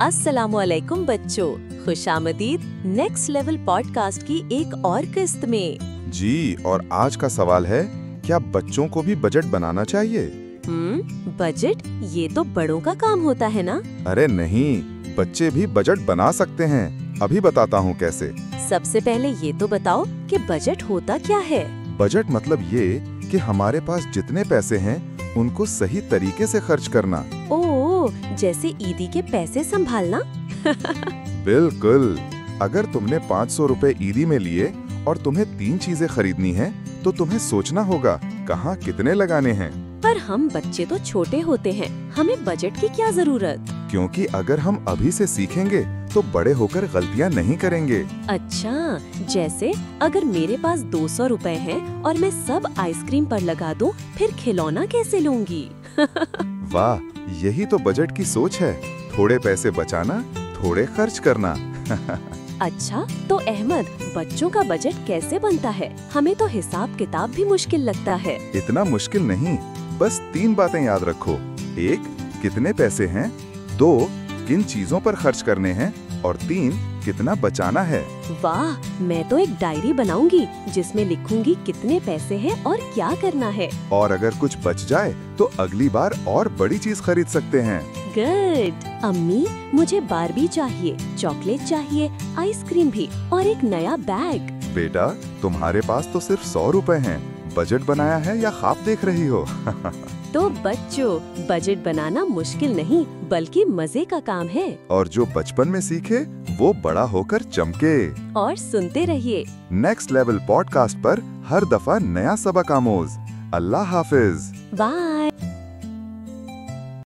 अस्सलामुअलैकुम बच्चों, खुशामदीद next level podcast की एक और किस्त में। जी, और आज का सवाल है, क्या बच्चों को भी बजट बनाना चाहिए? बजट? ये तो बड़ों का काम होता है ना? अरे नहीं, बच्चे भी बजट बना सकते हैं। अभी बताता हूँ कैसे। सबसे पहले ये तो बताओ कि बजट होता क्या है? बजट मतलब ये कि हमारे पास जितने पैसे हैं उनको सही तरीके से खर्च करना। ओह, जैसे ईदी के पैसे संभालना? बिल्कुल। अगर तुमने 500 रुपए ईदी में लिए और तुम्हें 3 चीजें खरीदनी हैं, तो तुम्हें सोचना होगा कहाँ कितने लगाने हैं। पर हम बच्चे तो छोटे होते हैं, हमें बजट की क्या जरूरत? क्योंकि अगर हम अभी से सीखेंगे तो बड़े होकर गलतियाँ नहीं करेंगे। अच्छा, जैसे अगर मेरे पास 200 रुपए हैं और मैं सब आइसक्रीम पर लगा दूं, फिर खिलौना कैसे लूंगी? वाह, यही तो बजट की सोच है। थोड़े पैसे बचाना, थोड़े खर्च करना। अच्छा, तो अहमद, बच्चों का बजट कैसे बनता है? हमें तो हिसाब किताब भी मुश्किल लगता है। इतना मुश्किल नहीं, बस 3 बातें याद रखो। 1, कितने पैसे हैं। 2, किन चीजों पर खर्च करने हैं। और 3, कितना बचाना है। वाह, मैं तो एक डायरी बनाऊंगी जिसमें लिखूंगी कितने पैसे हैं और क्या करना है। और अगर कुछ बच जाए तो अगली बार और बड़ी चीज खरीद सकते हैं। गुड। अम्मी, मुझे बारबी चाहिए, चॉकलेट चाहिए, आइसक्रीम भी और एक नया बैग। बेटा, तुम्हारे पास तो सिर्फ 100 रुपए हैं। बजट बनाया है या ख्वाब देख रही हो? तो बच्चों, बजट बनाना मुश्किल नहीं बल्कि मजे का काम है। और जो बचपन में सीखे वो बड़ा होकर चमके। और सुनते रहिए नेक्स्ट लेवल पॉडकास्ट पर हर दफा नया सबक आमोज। अल्लाह हाफिज। बाय।